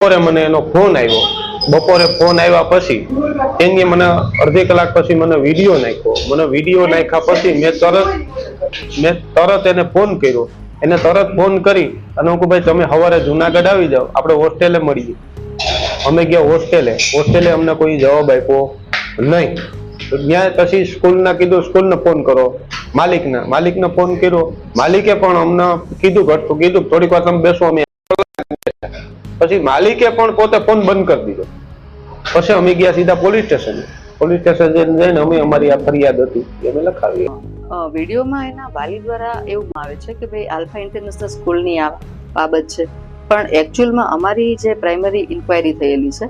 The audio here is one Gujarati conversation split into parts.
બપોરે મને એનો ફોન આવ્યો. બપોરે ફોન આવ્યા પછી એને મને અડધી કલાક પછી મને વિડીયો નાખ્યો. મને વિડીયો નાખ્યા પછી મેં તરત એને ફોન કર્યો. એને તરત ફોન કરી અને હું કહું ભાઈ તમે સવારે જુનાગઢ આવી જાઓ, આપણે હોસ્ટેલે મળીએ. અમે ગયા હોસ્ટેલે અમને કોઈ જવાબ આપ્યો નહીં. ત્યાં પછી સ્કૂલના કીધું સ્કૂલને ફોન કરો, માલિકને ફોન કર્યો. માલિકે પણ અમને કીધું થોડીક વાર તમે બેસો, અમે પછી માલિકે પણ પોતે ફોન બંધ કરી દીધો. પછી અમે ગયા સીધા પોલીસ સ્ટેશન જઈને અમે અમારી આ ફરિયાદ હતી એ અમે લખાવી. વિડીયોમાં એના વાલી દ્વારા એવું આવે છે કે ભાઈ આલ્ફા ઇન્ટરનેશનલ સ્કૂલની આ બાબત છે, પણ એકચ્યુઅલમાં અમારી જે પ્રાઇમરી ઇન્ક્વાયરી થયેલી છે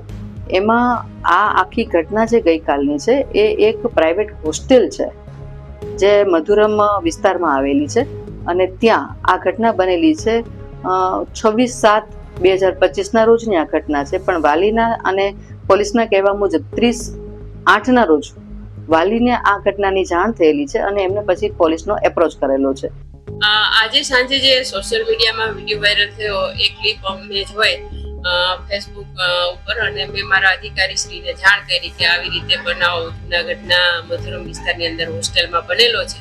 એમાં આ આખી ઘટના જે ગઈકાલની છે એ એક પ્રાઇવેટ હોસ્ટેલ છે જે મધુરમ વિસ્તારમાં આવેલી છે અને ત્યાં આ ઘટના બનેલી છે 26/7/2025 રોજની આ ઘટના છે. પણ વાલીના અને પોલીસના કહેવા મુજબ 30/8 રોજ વાલીને આ ઘટનાની જાણ થયેલી છે અને એમને પછી પોલીસનો એપ્રોચ કરેલો છે. આજે સાંજે જે સોશિયલ મીડિયામાં વિડીયો વાયરલ થયો એ ક્લિપ અમને જોઈ ફેસબુક ઉપર અને મેં મારા અધિકારી શ્રીને જાણ કરી કે આવી રીતે બનાવ જૂનાગઢના મધુરમ વિસ્તારની અંદર હોસ્ટેલમાં બનેલો છે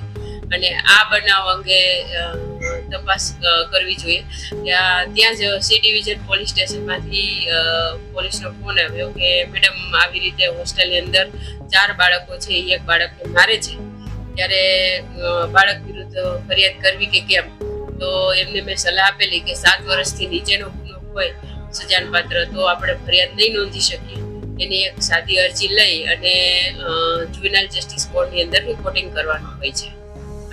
અને આ બનાવ અંગે તપાસ કરવી જોઈએ. ત્યાં જ સી ડિવિઝન પોલીસ સ્ટેશનમાંથી પોલીસનો ફોન આવ્યો કે મેડમ આવી રીતે હોસ્ટેલની અંદર 4 બાળકો છે, એક બાળકને મારે છે, ત્યારે બાળક વિરુદ્ધ ફરિયાદ કરવી કે કેમ? તો એમને મેં સલાહ આપેલી કે 7 વર્ષથી નીચેનો ગુનો હોય સજાનપાત્ર તો આપણે ફરિયાદ નહીં નોંધી શકીએ. એની એક સાદી અરજી લઈ અને જુવેનાઇલ જસ્ટિસ કોર્ટની અંદર રિપોર્ટિંગ કરવાનું હોય છે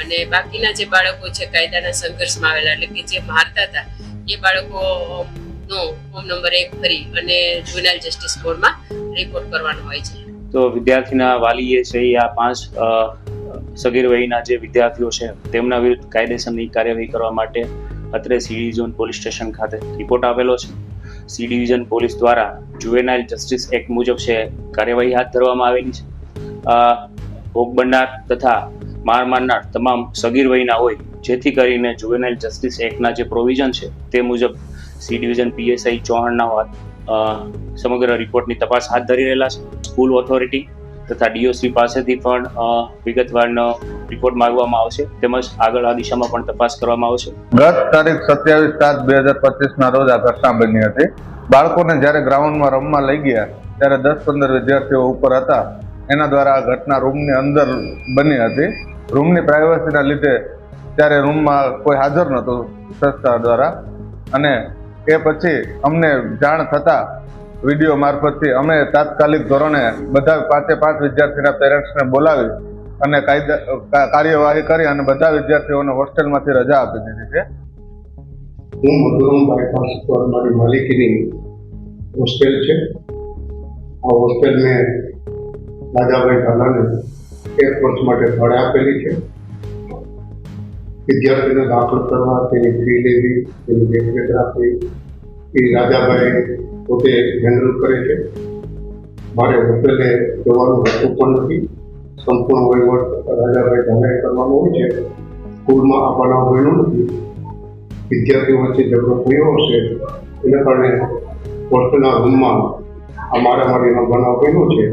અને બાકીના જે બાળકો છે કાયદાના સંઘર્ષમાં આવેલા એટલે કે જે મારતા હતા એ બાળકોનો ફોર્મ નંબર 1 ભરી અને જુવેનાઇલ જસ્ટિસ કોર્ટમાં રિપોર્ટ કરવાનો હોય છે. તો વિદ્યાર્થીના વાલીએ છે આ 5 સગીર વયના જે વિદ્યાર્થીઓ છે તેમના વિરુદ્ધ કાયદેસરની કાર્યવાહી કરવા માટે અત્રે સી ડિવિઝન પોલીસ સ્ટેશન ખાતે રિપોર્ટ આવેલો છે. સી ડિવિઝન પોલીસ દ્વારા જુવેનાઇલ જસ્ટિસ એક્ટ મુજબ છે કાર્યવાહી હાથ ધરવામાં આવેલી છે. ભોગ બનનાર તથા માર મારનાર તમામ સગીર વયના હોય જેથી કરીને જુવેનાઇલ જસ્ટિસ એક્ટના જે પ્રોવિઝન છે તે મુજબ સી ડિવિઝન પીએસઆઈ ચૌહાણના સમગ્ર રિપોર્ટની તપાસ હાથ ધરી રહેલા છે. સ્કૂલ ઓથોરિટી તથા ડીઓસી પાસેથી પણ વિગતવારનો રિપોર્ટ માંગવામાં આવશે તેમજ આગળ આ દિશામાં પણ તપાસ કરવામાં આવશે. ગત તારીખ 27/7/2025 રોજ આ ઘટના બની હતી. બાળકોને જ્યારે ગ્રાઉન્ડમાં રમવા લઈ ગયા ત્યારે 10-15 વિદ્યાર્થીઓ ઉપર હતા. એના દ્વારા આ ઘટના રૂમની અંદર બની હતી. રૂમની પ્રાઇવસીના લીધે ત્યારે રૂમમાં કોઈ હાજર નહોતું સંસ્થા દ્વારા અને એ પછી અમને જાણ થતાં વિડીયો મારફતથી અમે તાત્કાલિક ધોરણે બધા 5 વિદ્યાર્થીના પેરેન્ટ્સને બોલાવી અને કાર્યવાહી કરી અને બધા વિદ્યાર્થીઓને હોસ્ટેલમાંથી રજા આપી દીધી છે. હું મધુરમ બાયપાસ પર મારી માલિકીની હોસ્ટેલ છે. આ હોસ્ટેલ મેં રાજાભાઈ ઢાલાને 1 વર્ષ માટે ભાડે આપેલી છે. વિદ્યાર્થીને દાખલ કરવા, તેની ફી લેવી, તેની દેખરેખ રાખવી એ રાજાભાઈ પોતે હેન્ડલ કરે છે. મારે હોસ્ટેલે જવાનું હોતું પણ નથી. સંપૂર્ણ વહીવટ રાજાભાઈ ઢાલાએ કરવાનો હોય છે. સ્કૂલમાં આ બનાવ બન્યો નથી. વિદ્યાર્થીઓ વચ્ચે ઝઘડો થયો હશે એના કારણે હોસ્ટેલના રૂમમાં આ મારામારીનો બનાવ બન્યો છે.